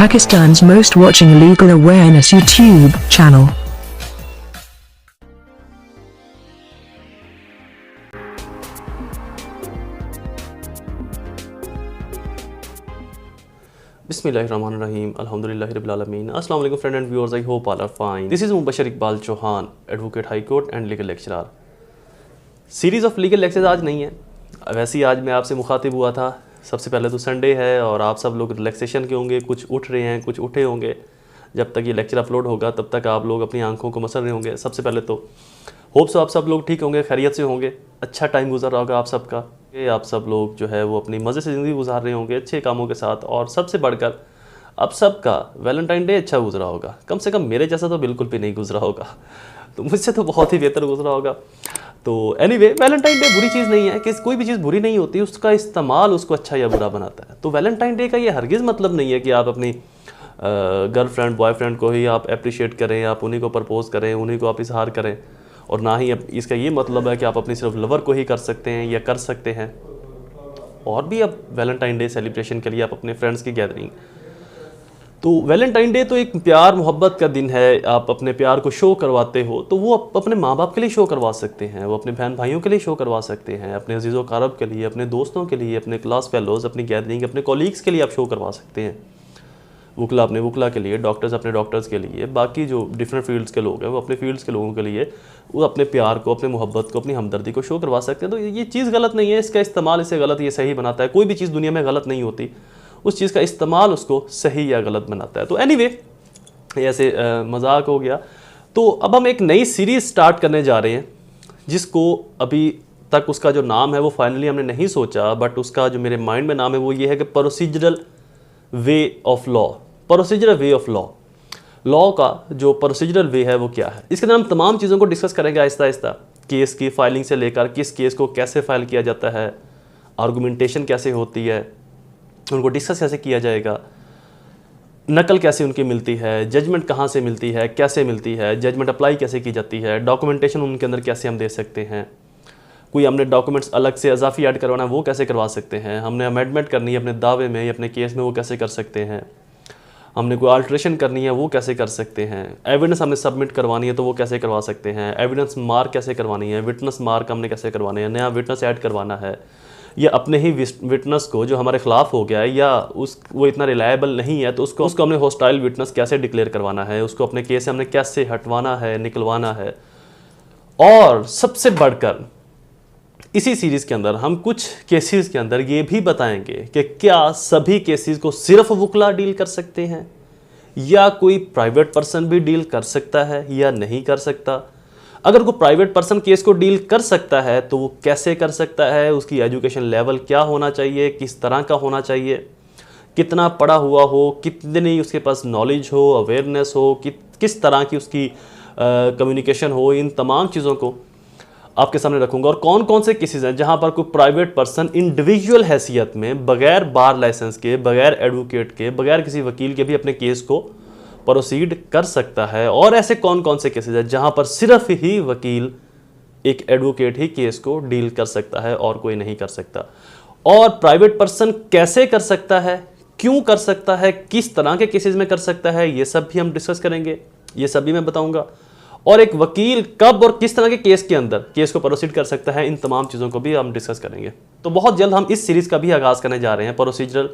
Pakistan's most watching legal awareness YouTube channel. Bismillahirrahmanirrahim. Alhamdulillahi Rabbil Alameen. Assalamu alaikum friend and viewers. I hope all are fine. This is Mubashir Iqbal Chauhan, Advocate High Court and Legal Lecturer. Series of legal lectures आज नहीं है, वैसे ही आज मैं आपसे मुखातिब हुआ था। सबसे पहले तो संडे है और आप सब लोग रिलैक्सेशन के होंगे, कुछ उठ रहे हैं, कुछ उठे होंगे। जब तक ये लेक्चर अपलोड होगा तब तक आप लोग अपनी आंखों को मसल रहे होंगे। सबसे पहले तो होप सो आप सब लोग ठीक होंगे, खैरियत से होंगे, अच्छा टाइम गुजर रहा होगा आप सबका। आप सब लोग जो है वो अपनी मज़े से ज़िंदगी गुजार रहे होंगे अच्छे कामों के साथ। और सबसे बढ़कर अब सबका वैलेंटाइन डे अच्छा गुजरा होगा, कम से कम मेरे जैसा तो बिल्कुल भी नहीं गुजरा होगा, तो मुझसे तो बहुत ही बेहतर गुजरा होगा। तो एनीवे, वैलेंटाइन डे बुरी चीज़ नहीं है, कि कोई भी चीज़ बुरी नहीं होती, उसका इस्तेमाल उसको अच्छा या बुरा बनाता है। तो वैलेंटाइन डे का ये हरगिज़ मतलब नहीं है कि आप अपनी गर्लफ्रेंड बॉयफ्रेंड को ही आप अप्रिशिएट करें, आप उन्हीं को प्रपोज करें, उन्हीं को आप इजहार करें। और ना ही इसका ये मतलब है कि आप अपनी सिर्फ लवर को ही कर सकते हैं या कर सकते हैं। और भी अब वैलेंटाइन डे सेलिब्रेशन के लिए आप अपने फ्रेंड्स की गैदरिंग। तो वैलेंटाइन डे तो एक प्यार मोहब्बत का दिन है, आप अपने प्यार को शो करवाते हो, तो वो अपने माँ बाप के लिए शो करवा सकते हैं, वो अपने बहन भाइयों के लिए शो करवा सकते हैं, अपने अजीज़ व क़राब के लिए, अपने दोस्तों के लिए, अपने क्लास फेलोज़, अपनी गैदरिंग, अपने कॉलीग्स के लिए आप शो करवा सकते हैं। वकला अपने वकला के लिए, डॉक्टर्स अपने डॉक्टर्स के लिए, बाकी जो डिफरेंट फील्ड्स के लोग हैं वो अपने फील्ड्स के लोगों के लिए वो अपने प्यार को, अपने मोहब्बत को, अपनी हमदर्दी को शो करवा सकते हैं। तो ये चीज़ गलत नहीं है, इसका इस्तेमाल इसे गलत ये सही बनाता है। कोई भी चीज़ दुनिया में गलत नहीं होती, उस चीज़ का इस्तेमाल उसको सही या गलत बनाता है। तो एनीवे, ऐसे मजाक हो गया। तो अब हम एक नई सीरीज़ स्टार्ट करने जा रहे हैं, जिसको अभी तक उसका जो नाम है वो फाइनली हमने नहीं सोचा, बट उसका जो मेरे माइंड में नाम है वो ये है कि procedural way of law. Procedural way of law, law का जो प्रोसीजरल वे है वो क्या है। इसके अंदर हम तमाम चीज़ों को डिस्कस करेंगे आहिस्ता आहिस्ता। केस की फाइलिंग से लेकर किस केस को कैसे फाइल किया जाता है, आर्गूमेंटेशन कैसे होती है, उनको डिस्कस कैसे किया जाएगा, नकल कैसे उनकी मिलती है, जजमेंट कहाँ से मिलती है, कैसे मिलती है, जजमेंट अप्लाई कैसे की जाती है, डॉक्यूमेंटेशन उनके अंदर कैसे हम दे सकते हैं, कोई हमने डॉक्यूमेंट्स अलग से इजाफी ऐड करवाना है वो कैसे करवा सकते हैं, हमने अमेंडमेंट करनी है अपने दावे में या अपने केस में वो कैसे कर सकते हैं, हमने कोई अल्ट्रेशन करनी है वो कैसे कर सकते हैं, एविडेंस हमने सबमिट करवानी है तो वो कैसे करवा सकते हैं, एविडेंस मार्क कैसे करवानी है, विटनेस मार्क हमने कैसे करवाने हैं, नया विटनेस ऐड करवाना है, या अपने ही विटनेस को जो हमारे खिलाफ हो गया है या वो इतना रिलायबल नहीं है तो उसको हमने हॉस्टाइल विटनेस कैसे डिक्लेयर करवाना है, उसको अपने केस से हमने कैसे हटवाना है, निकलवाना है। और सबसे बढ़कर इसी सीरीज़ के अंदर हम कुछ केसेस के अंदर ये भी बताएंगे कि क्या सभी केसेस को सिर्फ वकला डील कर सकते हैं या कोई प्राइवेट पर्सन भी डील कर सकता है या नहीं कर सकता। अगर कोई प्राइवेट पर्सन केस को डील कर सकता है तो वो कैसे कर सकता है, उसकी एजुकेशन लेवल क्या होना चाहिए, किस तरह का होना चाहिए, कितना पढ़ा हुआ हो, कितनी उसके पास नॉलेज हो, अवेयरनेस हो, किस तरह की उसकी कम्युनिकेशन हो, इन तमाम चीज़ों को आपके सामने रखूंगा। और कौन कौन से केसेस हैं जहां पर कोई प्राइवेट पर्सन इंडिविजुअल हैसियत में बगैर बार लाइसेंस के, बगैर एडवोकेट के, बगैर किसी वकील के भी अपने केस को प्रोसीड कर सकता है, और ऐसे कौन कौन से केसेस हैं जहां पर सिर्फ ही वकील, एक एडवोकेट ही केस को डील कर सकता है और कोई नहीं कर सकता। और प्राइवेट पर्सन कैसे कर सकता है, क्यों कर सकता है, किस तरह के केसेस में कर सकता है, ये सब भी हम डिस्कस करेंगे, ये सब भी मैं बताऊंगा। और एक वकील कब और किस तरह के केस के अंदर केस को प्रोसीड कर सकता है, इन तमाम चीज़ों को भी हम डिस्कस करेंगे। तो बहुत जल्द हम इस सीरीज़ का भी आगाज़ करने जा रहे हैं, procedural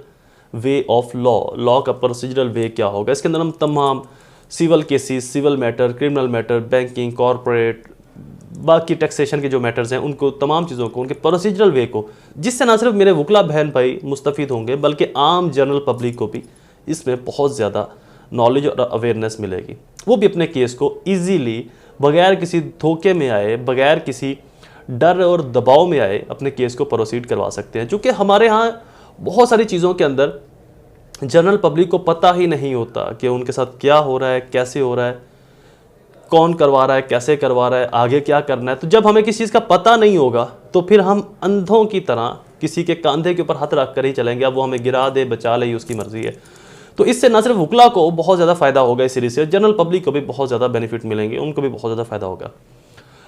way of law. Law का प्रोसीजरल वे क्या होगा। इसके अंदर हम तमाम civil cases, civil matter, criminal matter, banking, corporate, बाकी टैक्सेशन के जो मैटर्स हैं उनको, तमाम चीज़ों को, उनके प्रोसीजरल वे को, जिससे ना सिर्फ मेरे वकला बहन भाई मुस्तफ़ीद होंगे बल्कि आम जनरल पब्लिक को भी इसमें बहुत ज़्यादा नॉलेज और अवेयरनेस मिलेगी। वो भी अपने केस को ईजीली, बगैर किसी धोखे में आए, बगैर किसी डर और दबाव में आए, अपने केस को प्रोसीड करवा सकते हैं। चूँकि हमारे यहाँ बहुत सारी चीज़ों के अंदर जनरल पब्लिक को पता ही नहीं होता कि उनके साथ क्या हो रहा है, कैसे हो रहा है, कौन करवा रहा है, कैसे करवा रहा है, आगे क्या करना है। तो जब हमें किसी चीज़ का पता नहीं होगा तो फिर हम अंधों की तरह किसी के कंधे के ऊपर हाथ रख कर ही चलेंगे, अब वो हमें गिरा दे, बचा ले, उसकी मर्जी है। तो इससे न सिर्फ वकला को बहुत ज़्यादा फ़ायदा होगा इस सीरीज़ से, जनरल पब्लिक को भी बहुत ज़्यादा बेनिफिट मिलेंगे, उनको भी बहुत ज़्यादा फ़ायदा होगा।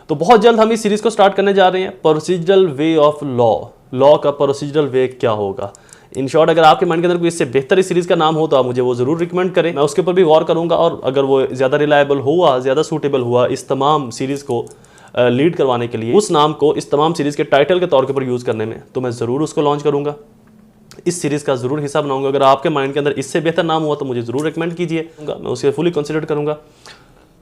तो बहुत जल्द हम इस सीरीज़ को स्टार्ट करने जा रहे हैं, procedural way of law. Law का प्रोसीजरल वे क्या होगा, इन शॉर्ट अगर आपके माइंड के अंदर कोई इससे बेहतर इस सीरीज़ का नाम हो तो आप मुझे वो ज़रूर रिकमेंड करें, मैं उसके ऊपर भी गौर करूँगा। और अगर वो ज़्यादा रिलायबल हुआ, ज़्यादा सूटेबल हुआ इस तमाम सीरीज़ को लीड करवाने के लिए, उस नाम को इस तमाम सीरीज़ के टाइटल के तौर के ऊपर यूज़ करने में, तो मैं ज़रूर उसको लॉन्च करूँगा, इस सीरीज़ का ज़रूर हिस्सा बनाऊंगा। अगर आपके माइंड के अंदर इससे बेहतर नाम हुआ तो मुझे ज़रूर रिकमेंड कीजिए, मैं उसे फुली कंसिडर करूँगा।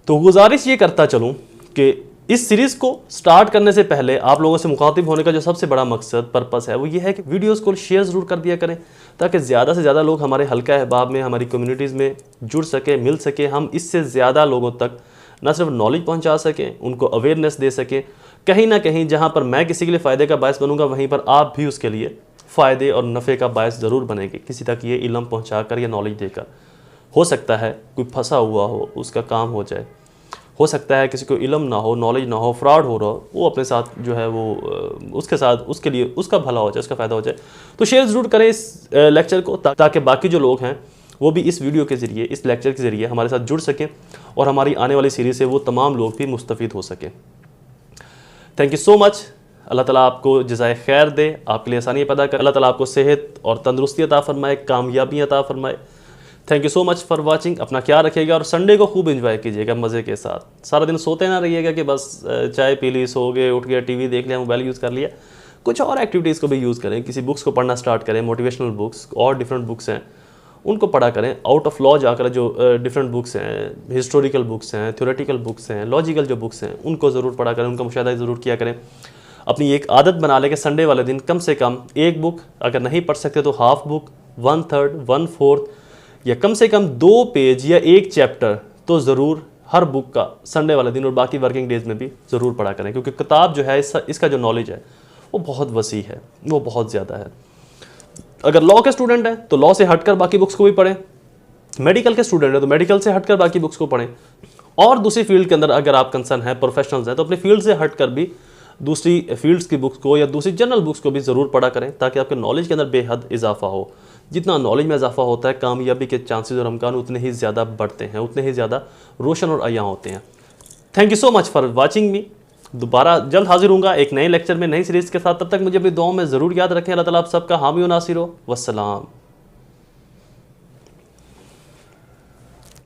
तो गुजारिश ये करता चलूँ कि इस सीरीज़ को स्टार्ट करने से पहले आप लोगों से मुखातिब होने का जो सबसे बड़ा मकसद, पर्पस है, वो ये है कि वीडियोस को शेयर ज़रूर कर दिया करें, ताकि ज़्यादा से ज़्यादा लोग हमारे हल्का अहबाब में, हमारी कम्युनिटीज़ में जुड़ सके, मिल सके, हम इससे ज़्यादा लोगों तक न सिर्फ नॉलेज पहुंचा सकें, उनको अवेयरनेस दे सकें। कहीं ना कहीं जहां पर मैं किसी के लिए फ़ायदे का बायस बनूंगा, वहीं पर आप भी उसके लिए फ़ायदे और नफ़े का बायस ज़रूर बनेंगे, किसी तक ये इल्म पहुंचा कर या नॉलेज देकर। हो सकता है कोई फंसा हुआ हो, उसका काम हो जाए, हो सकता है किसी को इल्म ना हो, नॉलेज ना हो, फ्रॉड हो रहा हो, वो अपने साथ जो है वो उसके साथ, उसके लिए उसका भला हो जाए, उसका फ़ायदा हो जाए। तो शेयर ज़रूर करें इस लेक्चर को, ताकि बाकी जो लोग हैं वो भी इस वीडियो के ज़रिए, इस लेक्चर के ज़रिए हमारे साथ जुड़ सकें और हमारी आने वाली सीरीज़ से वो तमाम लोग भी मुस्तफ़ीद हो सकें। Thank you so much. अल्लाह ताला आपको जज़ाए खैर दे, आपके लिए आसानी पैदा कर। अल्लाह ताला आपको सेहत और तंदुरुस्ती अता फरमाए, कामयाबी अता फरमाए। Thank you so much for watching. अपना ख्याल रखिएगा और संडे को खूब एंजॉय कीजिएगा मज़े के साथ। सारा दिन सोते ना रहिएगा कि बस चाय पी ली, सो गए, उठ गए, टीवी देख लिया, मोबाइल यूज़ कर लिया। कुछ और एक्टिविटीज़ को भी यूज़ करें, किसी बुक्स को पढ़ना स्टार्ट करें, मोटिवेशनल बुक्स और डिफरेंट बुक्स हैं उनको पढ़ा करें। आउट ऑफ लॉ जाकर जो डिफरेंट बुक्स हैं, हिस्टोरिकल बुक्स हैं, थ्योरेटिकल बुक्स हैं, लॉजिकल जो बुक्स हैं, उनको ज़रूर पढ़ा करें, उनका मुशाहिदा ज़रूर किया करें। अपनी एक आदत बना लें कि संडे वाले दिन कम से कम एक बुक, अगर नहीं पढ़ सकते तो हाफ बुक, 1/3, 1/4 या कम से कम 2 पेज या एक चैप्टर तो ज़रूर हर बुक का संडे वाले दिन और बाकी वर्किंग डेज़ में भी ज़रूर पढ़ा करें, क्योंकि किताब जो है इसका जो नॉलेज है वो बहुत वसी है, वो बहुत ज़्यादा है। अगर लॉ के स्टूडेंट हैं तो लॉ से हटकर बाकी बुक्स को भी पढ़ें, मेडिकल के स्टूडेंट हैं तो मेडिकल से हटकर बाकी बुक्स को पढ़ें, और दूसरी फील्ड के अंदर अगर आप कंसर्न हैं, प्रोफेशनल्स हैं, तो अपनी फील्ड से हटकर भी दूसरी फील्ड्स की बुक्स को या दूसरी जनरल बुक्स को भी ज़रूर पढ़ा करें, ताकि आपके नॉलेज के अंदर बेहद इजाफा हो। जितना नॉलेज में इजाफा होता है, कामयाबी के चांसेस और अमकान उतने ही ज़्यादा बढ़ते हैं, उतने ही ज़्यादा रोशन और अय्यां होते हैं। Thank you so much for watching me. दोबारा जल्द हाजिर होऊंगा एक नए लेक्चर में, नई सीरीज़ के साथ। तब तक मुझे अपनी दुआओं में ज़रूर याद रखें। अल्लाह ताला आप सबका हामी और नासिर हो। वस्सलाम।